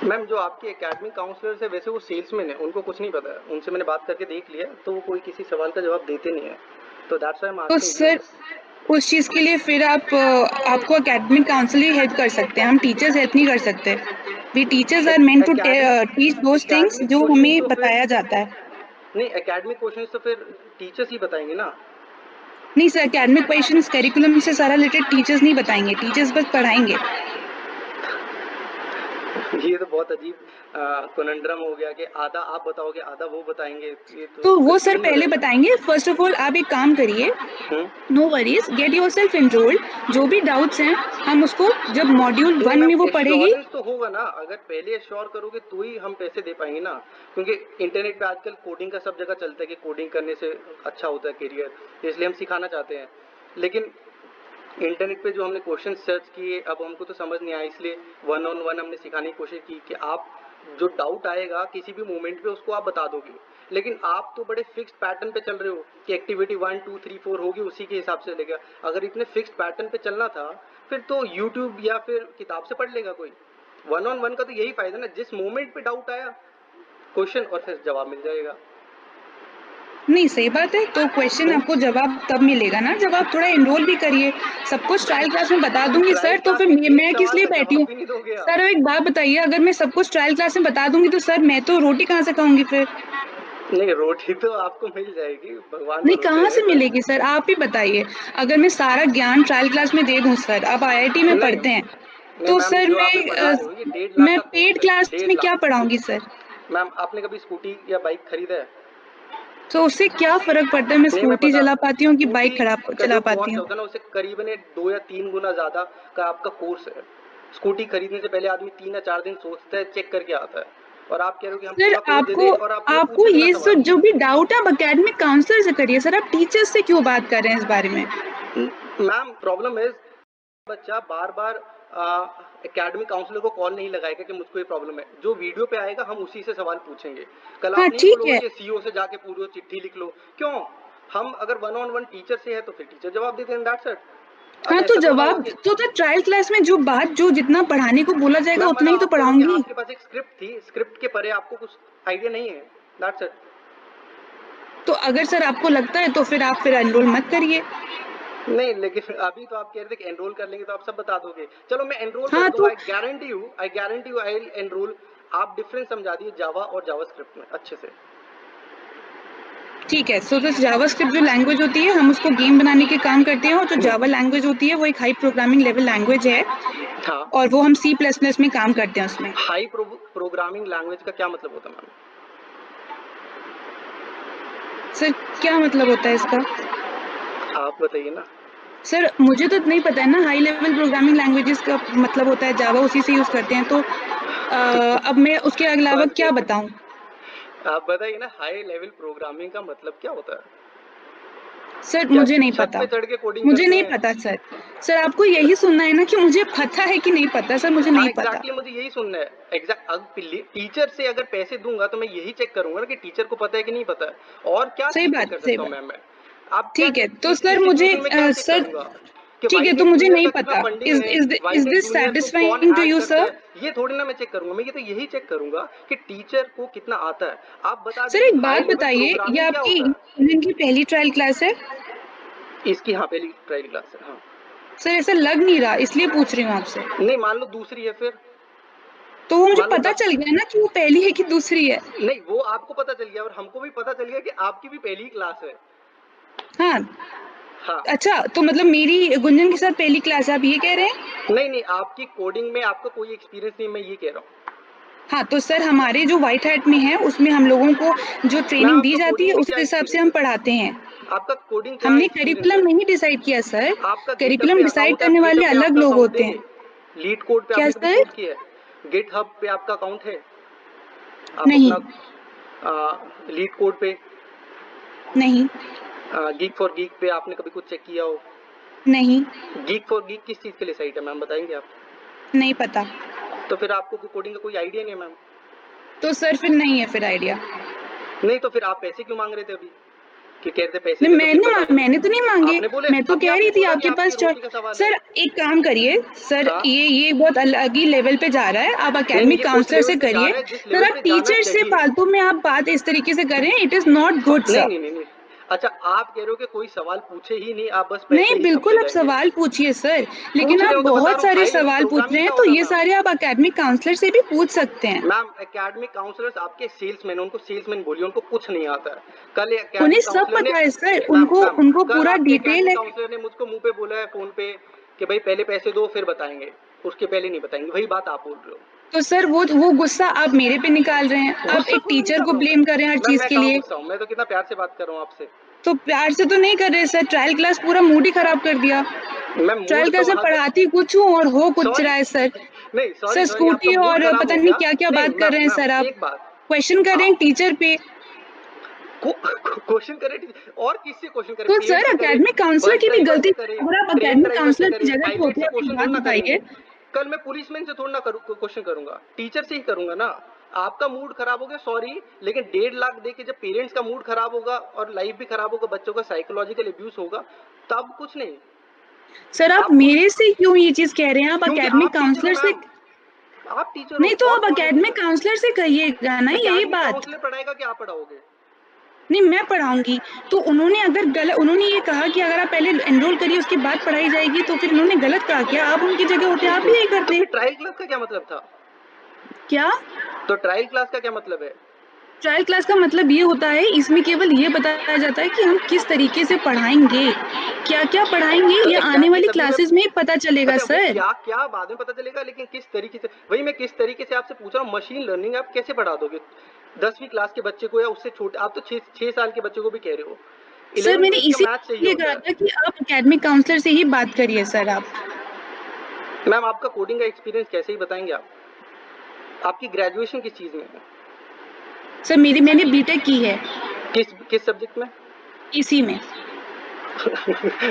[SPEAKER 3] मैम जो आपके एकेडमिक काउंसलर है वैसे वो सेल्समैन है, उनको कुछ नहीं पता है. उनसे मैंने बात करके देख लिया तो वो कोई किसी सवाल का जवाब देते नहीं है. तो दैट्स व्हाई आई एम
[SPEAKER 2] तो
[SPEAKER 3] आस्किंग यू.
[SPEAKER 2] सर उस चीज के लिए फिर आपको एकेडमिक काउंसलर ही हेल्प कर सकते हैं, हम टीचर्स हेल्प नहीं कर सकते. We teachers are meant to teach those things
[SPEAKER 3] academic
[SPEAKER 2] जो
[SPEAKER 3] क्वेश्चन
[SPEAKER 2] हमें
[SPEAKER 3] तो फिर
[SPEAKER 2] बताया जाता है.
[SPEAKER 3] नहीं, एकेडमिक क्वेश्चन तो फिर टीचर्स ही बताएंगे ना.
[SPEAKER 2] नहीं सर, एकेडमिक क्वेश्चंस करिकुलम से सारा रिलेटेड टीचर्स नहीं बताएंगे, टीचर्स बस पढ़ाएंगे.
[SPEAKER 3] ये तो बहुत अजीब कॉन्ड्रम हो गया कि आधा आप बताओगे आधा वो बताएंगे. ये तो
[SPEAKER 2] तो वो सर
[SPEAKER 3] कंफ्यूजन हो
[SPEAKER 2] पहले
[SPEAKER 3] जाएगा.
[SPEAKER 2] बताएंगे. फर्स्ट ऑफ ऑल आप एक काम करिए, no worries, get yourself enrolled. जो भी डाउट्स हैं हम उसको जब मॉड्यूल
[SPEAKER 3] नहीं
[SPEAKER 2] 1
[SPEAKER 3] मैम,
[SPEAKER 2] में वो पढ़ेगी.
[SPEAKER 3] एश्योरेंस तो होगा ना. अगर पहले एश्योर करोगे तो ही हम पैसे दे पाएंगे ना. क्योंकि इंटरनेट पे आजकल कोडिंग का सब जगह चलता है कि कोडिंग करने से अच्छा होता है करियर, इसलिए हम सिखाना चाहते हैं. लेकिन इंटरनेट पे जो हमने क्वेश्चन सर्च किए अब हमको तो समझ नहीं आया, इसलिए वन ऑन वन हमने सिखाने की कोशिश की कि आप जो डाउट आएगा किसी भी मोमेंट पे उसको आप बता दोगे. लेकिन आप तो बड़े फिक्स्ड पैटर्न पे चल रहे हो कि एक्टिविटी 1 2 3 4 होगी, उसी के हिसाब से लेगा. अगर इतने फिक्स्ड पैटर्न पे चलना था फिर तो यूट्यूब या फिर किताब से पढ़ लेगा कोई. वन ऑन वन का तो यही फायदा ना, जिस मोमेंट पे डाउट आया क्वेश्चन और फिर जवाब मिल जाएगा.
[SPEAKER 2] नहीं सही बात है. तो क्वेश्चन आपको जवाब तब मिलेगा ना जब आप थोड़ा एनरोल भी करिए. सब कुछ ट्रायल क्लास में बता दूंगी
[SPEAKER 3] ट्रायल
[SPEAKER 2] सर, तो
[SPEAKER 3] क्लास
[SPEAKER 2] फिर
[SPEAKER 3] में एक
[SPEAKER 2] मैं किस
[SPEAKER 3] सवाल
[SPEAKER 2] लिए
[SPEAKER 3] का
[SPEAKER 2] बैठी हूँ?
[SPEAKER 3] जवाब भी नहीं दोगे आप.
[SPEAKER 2] सर एक बात बताइए, अगर मैं सब कुछ ट्रायल क्लास में बता दूंगी तो सर मैं तो रोटी कहाँ से खाऊंगी फिर?
[SPEAKER 3] नहीं, रोटी तो आपको मिल जाएगी, भगवान
[SPEAKER 2] नहीं
[SPEAKER 3] भरोसे
[SPEAKER 2] कहाँ
[SPEAKER 3] है.
[SPEAKER 2] से मिलेगी सर, आप ही बताइए. अगर मैं सारा ज्ञान ट्रायल क्लास में दे दूं, सर आप आईआईटी में
[SPEAKER 3] नहीं
[SPEAKER 2] पढ़ते हैं,
[SPEAKER 3] नहीं
[SPEAKER 2] तो
[SPEAKER 3] मैम,
[SPEAKER 2] सर
[SPEAKER 3] जो आप पढ़ा रहे हो ये 1.5 लाख
[SPEAKER 2] मैं
[SPEAKER 3] का
[SPEAKER 2] पेड
[SPEAKER 3] कोर्स है.
[SPEAKER 2] क्लास में क्या
[SPEAKER 3] 1.5 लाख.
[SPEAKER 2] पढ़ाऊंगी सर?
[SPEAKER 3] मैम आपने कभी स्कूटी या बाइक खरीदा है?
[SPEAKER 2] तो उससे क्या फर्क पड़ता है मैं
[SPEAKER 3] नहीं, मैं
[SPEAKER 2] स्कूटी
[SPEAKER 3] पता
[SPEAKER 2] चला पाती हूँ कि बाइक
[SPEAKER 3] स्कूटी का
[SPEAKER 2] चला
[SPEAKER 3] जो
[SPEAKER 2] पाती
[SPEAKER 3] कॉस्ट
[SPEAKER 2] हूँ?
[SPEAKER 3] होगा ना उसे करीबन 2 या 3 गुना ज्यादा का आपका कोर्स है. स्कूटी खरीदने से पहले आदमी 3 या 4 दिन सोचता है, चेक करके आता है. और आप कह रहे हो कि हम
[SPEAKER 2] सर
[SPEAKER 3] पूरा कोर्स दे
[SPEAKER 2] आपको
[SPEAKER 3] दे और आप वो
[SPEAKER 2] आपको
[SPEAKER 3] पूछोगे ना
[SPEAKER 2] ये
[SPEAKER 3] सवाल.
[SPEAKER 2] जो भी डाउट है आप एकेडमिक काउंसलर से करिए सर, आप टीचर्स से क्यों बात कर रहे हैं इस बारे में?
[SPEAKER 3] मैम प्रॉब्लम है बच्चा बार बार एकेडमिक काउंसलर को कॉल नहीं लगाएगा कि मुझको ये प्रॉब्लम है. जो वीडियो पे आएगा हम उसी से सवाल पूछेंगे. कल
[SPEAKER 2] हाँ
[SPEAKER 3] आप नहीं
[SPEAKER 2] ठीक
[SPEAKER 3] बोलोगे
[SPEAKER 2] है.
[SPEAKER 3] कि सीईओ से जाके पूरी चिट्ठी लिख लो. क्यों? हम अगर वन ऑन वन टीचर से है तो फिर टीचर जवाब देते हैं, दैट्स इट.
[SPEAKER 2] हाँ
[SPEAKER 3] अच्छा
[SPEAKER 2] तो
[SPEAKER 3] ऐसा थोड़ा
[SPEAKER 2] जवाब
[SPEAKER 3] होगा कि
[SPEAKER 2] तो ट्रायल क्लास में जो बात जो जितना पढ़ाने को बोला जाएगा
[SPEAKER 3] मैम
[SPEAKER 2] उतना ही तो
[SPEAKER 3] आप कह रहे हो कि
[SPEAKER 2] पढ़ाऊंगी.
[SPEAKER 3] आपके पास एक स्क्रिप्ट थी, स्क्रिप्ट के परे आपको कुछ आइडिया नहीं है, दैट्स इट.
[SPEAKER 2] तो अगर सर आपको लगता है तो फिर एनरोल मत करिए.
[SPEAKER 3] नहीं, लेकिन अभी तो आप कह रहे थे कि एनरोल कर लेंगे तो आप सब बता दोगे. चलो मैं एनरोल कर
[SPEAKER 2] हाँ
[SPEAKER 3] दूंगा.
[SPEAKER 2] तो
[SPEAKER 3] I guarantee you I will enrol. आप डिफरेंस समझा दिए जावा और जावास्क्रिप्ट में अच्छे से.
[SPEAKER 2] ठीक है. सो तो जावास्क्रिप्ट जो लैंग्वेज होती है हम उसको गेम बनाने के काम करते हैं, और जो जावा लैंग्वेज होती है वो एक हाई प्रोग्रामिंग लेवल लैंग्वेज है,
[SPEAKER 3] हाँ,
[SPEAKER 2] और वो हम C++ में काम करते हैं उसमें.
[SPEAKER 3] हाई प्रोग्रामिंग लैंग्वेज का क्या मतलब होता है मैम?
[SPEAKER 2] सर क्या मतलब होता है इसका?
[SPEAKER 3] आप बताइए ना.
[SPEAKER 2] सर मुझे तो नहीं पता है ना, हाई लेवल प्रोग्रामिंग लैंग्वेजेस का मतलब होता है जावा, उसी से यूज करते हैं, तो अब मैं उसके अलावा
[SPEAKER 3] फर्स्ट
[SPEAKER 2] क्या बताऊं?
[SPEAKER 3] आप बताइए ना, हाई लेवल प्रोग्रामिंग का मतलब क्या होता है?
[SPEAKER 2] सर
[SPEAKER 3] क्या
[SPEAKER 2] मुझे नहीं
[SPEAKER 3] छत
[SPEAKER 2] पता,
[SPEAKER 3] पे चढ़ के कोडिंग
[SPEAKER 2] मुझे
[SPEAKER 3] करते
[SPEAKER 2] नहीं
[SPEAKER 3] हैं?
[SPEAKER 2] पता सर। सर आपको यही सुनना है ना कि मुझे पता है कि नहीं पता? सर मुझे
[SPEAKER 3] हाँ
[SPEAKER 2] नहीं पता।
[SPEAKER 3] एग्जैक्टली, मुझे यही सुनना है। एग्जैक्ट, टीचर से अगर पैसे दूंगा तो मैं यही चेक करूंगा ना कि टीचर को पता है कि नहीं पता है। और क्या
[SPEAKER 2] सही
[SPEAKER 3] चीज चेक
[SPEAKER 2] बात,
[SPEAKER 3] कर
[SPEAKER 2] सही
[SPEAKER 3] सकता हूँ
[SPEAKER 2] बात।
[SPEAKER 3] मैम मैं? आप क्या
[SPEAKER 2] ठीक है, तो
[SPEAKER 3] इस
[SPEAKER 2] सर मुझे
[SPEAKER 3] सिचुएशन में क्या चेक
[SPEAKER 2] सर
[SPEAKER 3] करूंगा कि
[SPEAKER 2] ठीक है,
[SPEAKER 3] वाइट
[SPEAKER 2] तो
[SPEAKER 3] नेट
[SPEAKER 2] मुझे
[SPEAKER 3] जूनियर
[SPEAKER 2] नहीं
[SPEAKER 3] का कितना
[SPEAKER 2] पता।
[SPEAKER 3] फंडिंग
[SPEAKER 2] इज
[SPEAKER 3] है,
[SPEAKER 2] is
[SPEAKER 3] white
[SPEAKER 2] is
[SPEAKER 3] net
[SPEAKER 2] this
[SPEAKER 3] junior को कौन
[SPEAKER 2] सेटिस्फाइंग टू
[SPEAKER 3] ऐड
[SPEAKER 2] यू
[SPEAKER 3] करता
[SPEAKER 2] सर?
[SPEAKER 3] है, ये थोड़ी ना मैं चेक करूंगा। मैं ये तो यही चेक करूंगा कि टीचर को कितना आता है। आप बता
[SPEAKER 2] सर
[SPEAKER 3] दीजिए
[SPEAKER 2] एक
[SPEAKER 3] हाई
[SPEAKER 2] बात
[SPEAKER 3] लेवल
[SPEAKER 2] बताइए, ये
[SPEAKER 3] प्रोग्रामिंग क्या
[SPEAKER 2] आपकी
[SPEAKER 3] होता है?
[SPEAKER 2] इनकी पहली ट्रायल क्लास है?
[SPEAKER 3] इसकी हाँ पहली ट्रायल क्लास है हाँ।
[SPEAKER 2] सर ऐसा लग नहीं रहा, इसलिए पूछ रही हूँ आपसे।
[SPEAKER 3] नहीं मान लो दूसरी है फिर,
[SPEAKER 2] तो वो मुझे
[SPEAKER 3] मान लो
[SPEAKER 2] पता
[SPEAKER 3] 10।
[SPEAKER 2] चल गया ना कि वो पहली है कि दूसरी है।
[SPEAKER 3] नहीं वो आपको पता चल गया और हमको भी पता चल गया कि आपकी भी पहली क्लास है।
[SPEAKER 2] हाँ।
[SPEAKER 3] हाँ।
[SPEAKER 2] अच्छा, तो मतलब मेरी गुंजन के साथ पहली क्लास है, आप ये कह रहे हैं?
[SPEAKER 3] नहीं नहीं, आपकी कोडिंग में आपका कोई एक्सपीरियंस नहीं, मैं ये कह रहा हूँ।
[SPEAKER 2] हाँ, तो सर हमारे जो व्हाइट हैट में है उसमें हम लोगों को जो
[SPEAKER 3] मैम
[SPEAKER 2] ट्रेनिंग दी
[SPEAKER 3] आपका
[SPEAKER 2] जाती है
[SPEAKER 3] कोडिंग में
[SPEAKER 2] उस
[SPEAKER 3] क्या
[SPEAKER 2] हिसाब से
[SPEAKER 3] एक्सपीरियंस
[SPEAKER 2] हम
[SPEAKER 3] है?
[SPEAKER 2] पढ़ाते हैं।
[SPEAKER 3] आपका कोडिंग क्या
[SPEAKER 2] हमने
[SPEAKER 3] एक्सपीरियंस
[SPEAKER 2] करिकुलम
[SPEAKER 3] है?
[SPEAKER 2] नहीं डिसाइड किया सर।
[SPEAKER 3] आपका गिटहब
[SPEAKER 2] करिकुलम
[SPEAKER 3] पे
[SPEAKER 2] डिसाइड
[SPEAKER 3] अकाउंट है?
[SPEAKER 2] करने वाले
[SPEAKER 3] गिटहब पे
[SPEAKER 2] अलग
[SPEAKER 3] आपका
[SPEAKER 2] लोग
[SPEAKER 3] अकाउंट
[SPEAKER 2] होते
[SPEAKER 3] है?
[SPEAKER 2] हैं।
[SPEAKER 3] लीड कोड पे
[SPEAKER 2] क्या
[SPEAKER 3] आपने कभी
[SPEAKER 2] सर?
[SPEAKER 3] कोड किया है? गिटहब पे आपका अकाउंट है? आप
[SPEAKER 2] नहीं,
[SPEAKER 3] अपना लीड कोड पे,
[SPEAKER 2] नहीं,
[SPEAKER 3] गीक फॉर गीक पे आपने कभी कुछ चेक किया हो?
[SPEAKER 2] नहीं,
[SPEAKER 3] गीक फॉर गीक किस चीज़ के लिए साइट है मैम, बताएंगे आप?
[SPEAKER 2] नहीं पता।
[SPEAKER 3] तो फिर आपको कोडिंग का कोई आइडिया नहीं है मैम?
[SPEAKER 2] तो सर फिर नहीं है फिर आइडिया।
[SPEAKER 3] नहीं तो फिर आप पैसे क्यों मांग रहे थे अभी? कि कह रहे थे पैसे
[SPEAKER 2] नहीं,
[SPEAKER 3] दे दो फिर बताएंगे।
[SPEAKER 2] मैंने तो नहीं मांगे।
[SPEAKER 3] आपने बोले,
[SPEAKER 2] मैं तो
[SPEAKER 3] अभी
[SPEAKER 2] कह
[SPEAKER 3] आपने
[SPEAKER 2] रही थी
[SPEAKER 3] बोला कि
[SPEAKER 2] आपके
[SPEAKER 3] आपकी
[SPEAKER 2] पास
[SPEAKER 3] रोटी का सवाल है।
[SPEAKER 2] सर एक काम करिए सर,
[SPEAKER 3] हाँ
[SPEAKER 2] ये बहुत अलग ही लेवल पे जा रहा है। आप
[SPEAKER 3] नहीं नहीं,
[SPEAKER 2] एकेडमिक
[SPEAKER 3] ये उस
[SPEAKER 2] काउंसलर
[SPEAKER 3] लेवल
[SPEAKER 2] से
[SPEAKER 3] पे जा
[SPEAKER 2] करिए।
[SPEAKER 3] रहा है जिस
[SPEAKER 2] सर
[SPEAKER 3] लेवल
[SPEAKER 2] आप
[SPEAKER 3] पे जाना
[SPEAKER 2] टीचर से
[SPEAKER 3] चाहिए।
[SPEAKER 2] फालतू में आप बात इस तरीके से कर रहे हैं, इट इज नॉट गुड
[SPEAKER 3] नहीं
[SPEAKER 2] सर।
[SPEAKER 3] नहीं नहीं नहीं, अच्छा आप कह रहे हो कि कोई सवाल पूछे ही नहीं, आप बस
[SPEAKER 2] नहीं,
[SPEAKER 3] पैसे ही
[SPEAKER 2] बिल्कुल
[SPEAKER 3] छपते
[SPEAKER 2] आप
[SPEAKER 3] जाएंगे।
[SPEAKER 2] सवाल पूछिए सर, लेकिन
[SPEAKER 3] पूछ रहे
[SPEAKER 2] आप
[SPEAKER 3] हो तो बता
[SPEAKER 2] बहुत
[SPEAKER 3] रहा हूँ,
[SPEAKER 2] सारे
[SPEAKER 3] हाई लेवल
[SPEAKER 2] सवाल पूछ रहे
[SPEAKER 3] प्रोग्रामिंग
[SPEAKER 2] हैं,
[SPEAKER 3] क्या
[SPEAKER 2] तो
[SPEAKER 3] होता है
[SPEAKER 2] ये
[SPEAKER 3] मैम?
[SPEAKER 2] सारे आप एकेडमिक काउंसलर से भी पूछ सकते हैं।
[SPEAKER 3] मैम एकेडमिक काउंसलर्स आपके सेल्समैन, उनको सेल्समैन बोलिए, उनको कुछ नहीं आता है। कल
[SPEAKER 2] उन्हें
[SPEAKER 3] एकेडमिक
[SPEAKER 2] सब
[SPEAKER 3] काउंसलर ने,
[SPEAKER 2] पता है सर,
[SPEAKER 3] मैम
[SPEAKER 2] उनको
[SPEAKER 3] मैम
[SPEAKER 2] उनको
[SPEAKER 3] कल
[SPEAKER 2] पूरा
[SPEAKER 3] आपके
[SPEAKER 2] डिटेल
[SPEAKER 3] एकेडमिक
[SPEAKER 2] है।
[SPEAKER 3] काउंसलर ने मुझको मुंह पे बोला है फोन पे कि भाई पहले पैसे दो फिर बताएंगे, उसके पहले नहीं बताएंगे। वही बात आप बोल रहे हो।
[SPEAKER 2] तो सर वो गुस्सा आप मेरे पे निकाल रहे हैं, आप
[SPEAKER 3] गुस्सा
[SPEAKER 2] एक
[SPEAKER 3] थोड़ी
[SPEAKER 2] टीचर
[SPEAKER 3] निकाल
[SPEAKER 2] को
[SPEAKER 3] रहा हूँ
[SPEAKER 2] ब्लेम कर रहे हैं हर
[SPEAKER 3] मैम,
[SPEAKER 2] चीज
[SPEAKER 3] मैं
[SPEAKER 2] के
[SPEAKER 3] कहाँ
[SPEAKER 2] लिए।
[SPEAKER 3] गुस्सा हूँ, मैं तो कितना प्यार से बात कर रहा हूँ आपसे।
[SPEAKER 2] तो प्यार से तो नहीं कर रहे सर, ट्रायल क्लास पूरा मूड ही खराब कर दिया।
[SPEAKER 3] मैं
[SPEAKER 2] ट्रायल
[SPEAKER 3] मूड तो
[SPEAKER 2] क्लास में
[SPEAKER 3] वहां पे,
[SPEAKER 2] पढ़ाती कुछ हूँ और हो कुछ
[SPEAKER 3] सॉरी
[SPEAKER 2] रहा है सर।
[SPEAKER 3] नहीं सॉरी
[SPEAKER 2] सर
[SPEAKER 3] सॉरी, आपका
[SPEAKER 2] स्कूटी
[SPEAKER 3] मूड
[SPEAKER 2] और
[SPEAKER 3] खराब
[SPEAKER 2] पता
[SPEAKER 3] हो
[SPEAKER 2] नहीं
[SPEAKER 3] गया।
[SPEAKER 2] क्या क्या
[SPEAKER 3] नहीं
[SPEAKER 2] बात कर
[SPEAKER 3] मैम
[SPEAKER 2] रहे हैं
[SPEAKER 3] मैम
[SPEAKER 2] सर आप।
[SPEAKER 3] एक बात,
[SPEAKER 2] क्वेश्चन कर रहे हैं टीचर पे।
[SPEAKER 3] क्वेश्चन करे और किससे क्वेश्चन करे?
[SPEAKER 2] तो
[SPEAKER 3] पेरेंट्स
[SPEAKER 2] सर
[SPEAKER 3] से करे,
[SPEAKER 2] एकेडमिक काउंसलर
[SPEAKER 3] बस
[SPEAKER 2] की भी
[SPEAKER 3] ड्राइवर
[SPEAKER 2] गलती
[SPEAKER 3] से
[SPEAKER 2] है,
[SPEAKER 3] करे,
[SPEAKER 2] अगर आप
[SPEAKER 3] ट्रेन
[SPEAKER 2] एकेडमिक
[SPEAKER 3] ड्राइवर से
[SPEAKER 2] काउंसलर की
[SPEAKER 3] करे,
[SPEAKER 2] जगह पे
[SPEAKER 3] पायलट
[SPEAKER 2] होते
[SPEAKER 3] से
[SPEAKER 2] हैं अपनी
[SPEAKER 3] क्वेश्चन
[SPEAKER 2] बात
[SPEAKER 3] थोड़ा ना करेंगे।
[SPEAKER 2] बताइए।
[SPEAKER 3] कल मैं पुलिसमैन से थोड़ा ना क्वेश्चन करूंगा, टीचर से ही करूंगा ना। आपका मूड खराब हो गया सॉरी, लेकिन 1.5 लाख दे के जब पेरेंट्स का मूड खराब होगा और लाइफ भी खराब होगा, बच्चों का साइकोलॉजिकल अब्यूज होगा, तब कुछ नहीं।
[SPEAKER 2] सर आप
[SPEAKER 3] आपको,
[SPEAKER 2] मेरे से क्यों ये चीज कह रहे हैं? आप
[SPEAKER 3] क्योंकि
[SPEAKER 2] एकेडमिक
[SPEAKER 3] आप टीचर हो
[SPEAKER 2] काउंसलर से
[SPEAKER 3] मैम, आप टीचर हो
[SPEAKER 2] नहीं, तो
[SPEAKER 3] और
[SPEAKER 2] आप
[SPEAKER 3] कौन है
[SPEAKER 2] एकेडमिक
[SPEAKER 3] टीचर?
[SPEAKER 2] काउंसलर से कहिएगा ना यही
[SPEAKER 3] एकेडमिक
[SPEAKER 2] बात।
[SPEAKER 3] काउंसलर पढ़ाएगा कि आप पढ़ाओगे?
[SPEAKER 2] नहीं, मैं पढ़ाऊंगी। तो उन्होंने अगर गलत, उन्होंने ये कहा कि अगर आप पहले एनरोल करिए उसके बाद पढ़ाई जाएगी, तो फिर इन्होंने गलत कहा क्या? आप उनकी जगह होते आप भी यही
[SPEAKER 3] तो
[SPEAKER 2] करते।
[SPEAKER 3] फिर ट्रायल क्लास का क्या मतलब था?
[SPEAKER 2] क्या?
[SPEAKER 3] तो ट्रायल क्लास का क्या मतलब है?
[SPEAKER 2] ट्रायल क्लास का मतलब ये होता है, इसमें केवल ये बताया जाता है कि हम किस तरीके से पढ़ाएंगे, क्या क्या पढ़ाएंगे,
[SPEAKER 3] तो
[SPEAKER 2] ये आने
[SPEAKER 3] एग्जैक्टली
[SPEAKER 2] वाली
[SPEAKER 3] तभी मैं,
[SPEAKER 2] क्लासेस में ही पता चलेगा
[SPEAKER 3] अच्छा वो
[SPEAKER 2] सर।
[SPEAKER 3] क्या क्या बाद में पता चलेगा, लेकिन किस तरीके से, वही मैं किस तरीके से आपसे पूछ रहा हूँ। मशीन लर्निंग आप कैसे पढ़ा दोगे 10वीं क्लास के बच्चे को, या उससे छोटे? आप तो 6 साल के बच्चे को भी कह रहे हो।
[SPEAKER 2] सर
[SPEAKER 3] 11
[SPEAKER 2] मैंने
[SPEAKER 3] ग्रेड का मैथ चाहिए
[SPEAKER 2] इसीलिए
[SPEAKER 3] होता
[SPEAKER 2] कहा
[SPEAKER 3] है।
[SPEAKER 2] था कि आप एकेडमिक काउंसलर से ही बात करिए सर आप।
[SPEAKER 3] मैम आपका कोडिंग का एक्सपीरियंस कैसे ही बताएंगे आप? आपकी ग्रेजुएशन किस चीज में है?
[SPEAKER 2] सर मैंने बीटेक की है
[SPEAKER 3] किस किस सब्जेक्ट में?
[SPEAKER 2] इसी में।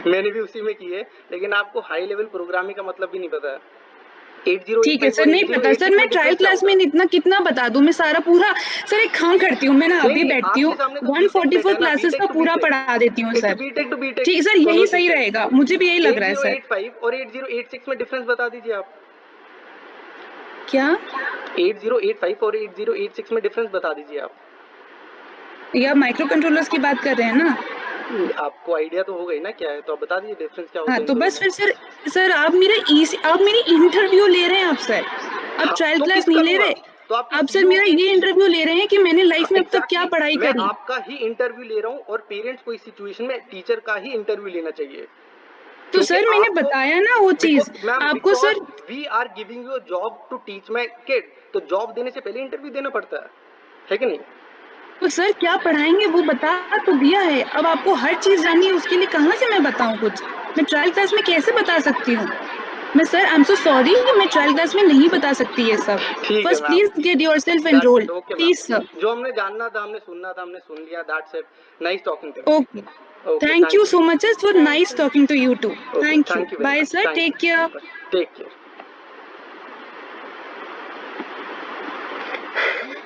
[SPEAKER 3] मैंने भी उसी में की है, लेकिन आपको हाई लेवल प्रोग्रामिंग का मतलब भी नहीं पता है।
[SPEAKER 2] ठीक है
[SPEAKER 3] 8085
[SPEAKER 2] सर,
[SPEAKER 3] और
[SPEAKER 2] नहीं पता सर,
[SPEAKER 3] 8086
[SPEAKER 2] मैं
[SPEAKER 3] में
[SPEAKER 2] ट्रायल
[SPEAKER 3] डिफरेंस क्या
[SPEAKER 2] क्लास में
[SPEAKER 3] होगा?
[SPEAKER 2] इतना कितना बता दूं, मैं सारा पूरा। सर एक काम करती हूँ, मैं ना
[SPEAKER 3] नहीं
[SPEAKER 2] अभी
[SPEAKER 3] नहीं,
[SPEAKER 2] बैठती हूँ,
[SPEAKER 3] आपके सामने तो बीटेक बेटर
[SPEAKER 2] 144
[SPEAKER 3] है ना,
[SPEAKER 2] क्लासेस
[SPEAKER 3] बीटेक
[SPEAKER 2] का
[SPEAKER 3] टू
[SPEAKER 2] पूरा
[SPEAKER 3] बीटेक,
[SPEAKER 2] पढ़ा देती हूँ
[SPEAKER 3] it's
[SPEAKER 2] sir.
[SPEAKER 3] BTech to BTech,
[SPEAKER 2] ठीक सर, यही सही
[SPEAKER 3] कॉन्वर्सेशन।
[SPEAKER 2] रहेगा, मुझे भी यही लग रहा है सर।
[SPEAKER 3] 8085 और 8086 में डिफरेंस बता दीजिए आप।
[SPEAKER 2] क्या?
[SPEAKER 3] 8085 और 8086 में डिफरेंस बता दीजिए आप।
[SPEAKER 2] या माइक्रो कंट्रोलर्स की बात कर रहे हैं ना?
[SPEAKER 3] आपको आइडिया तो होगा ही ना क्या है, तो आप बता दीजिए डिफरेंस क्या होता
[SPEAKER 2] हाँ,
[SPEAKER 3] है इन
[SPEAKER 2] तो
[SPEAKER 3] दोनों
[SPEAKER 2] बस
[SPEAKER 3] में।
[SPEAKER 2] फिर सर आप मेरी इंटरव्यू ले रहे हैं आप सर। आप
[SPEAKER 3] हाँ
[SPEAKER 2] ट्रायल
[SPEAKER 3] तो
[SPEAKER 2] क्लास नहीं
[SPEAKER 3] किसका
[SPEAKER 2] ले
[SPEAKER 3] लूंगा?
[SPEAKER 2] रहे।
[SPEAKER 3] तो आपके
[SPEAKER 2] आप सर
[SPEAKER 3] सीईओ
[SPEAKER 2] मेरा
[SPEAKER 3] के
[SPEAKER 2] ये इंटरव्यू ले रहे हैं कि मैंने लाइफ में अब तक क्या
[SPEAKER 3] एग्जैक्टली,
[SPEAKER 2] पढ़ाई
[SPEAKER 3] मैं
[SPEAKER 2] करी।
[SPEAKER 3] आपका ही इंटरव्यू ले रहा हूँ, और पेरेंट्स को इस सिचुएशन में टीचर का ही इंटरव्यू लेना चाहिए।
[SPEAKER 2] तो
[SPEAKER 3] क्योंकि
[SPEAKER 2] सर मैंने
[SPEAKER 3] आपको,
[SPEAKER 2] बताया ना वो चीज
[SPEAKER 3] बिकॉज मैम
[SPEAKER 2] आपको
[SPEAKER 3] because
[SPEAKER 2] sir.
[SPEAKER 3] We are giving you job to teach my kid, तो जॉब देने से पहले इंटरव्यू देना पड़ता है कि नहीं?
[SPEAKER 2] तो सर क्या पढ़ाएंगे वो बता तो दिया है, अब आपको हर चीज जाननी है, उसके लिए कहाँ से मैं बताऊं कुछ। मैं ट्रायल क्लास में कैसे बता सकती हूँ? मैं sir I am so sorry, मैं ट्रायल क्लास में नहीं बता सकती ये सब.
[SPEAKER 3] ठीक है
[SPEAKER 2] first
[SPEAKER 3] ma'am,
[SPEAKER 2] please get yourself
[SPEAKER 3] that's
[SPEAKER 2] enrolled,
[SPEAKER 3] it, okay
[SPEAKER 2] please
[SPEAKER 3] ma'am,
[SPEAKER 2] sir.
[SPEAKER 3] जो हमने जानना था, हमने सुनना था, हमने सुन लिया, that's it, nice talking to
[SPEAKER 2] Okay.
[SPEAKER 3] You, okay
[SPEAKER 2] Thank you
[SPEAKER 3] thank
[SPEAKER 2] so much. It was
[SPEAKER 1] Thank
[SPEAKER 2] nice
[SPEAKER 1] you.
[SPEAKER 2] talking to you too.
[SPEAKER 3] You, okay
[SPEAKER 2] Thank you.
[SPEAKER 3] Thank you very
[SPEAKER 2] Bye,
[SPEAKER 3] much,
[SPEAKER 2] sir.
[SPEAKER 3] Thank
[SPEAKER 2] Take care.
[SPEAKER 3] You, take care.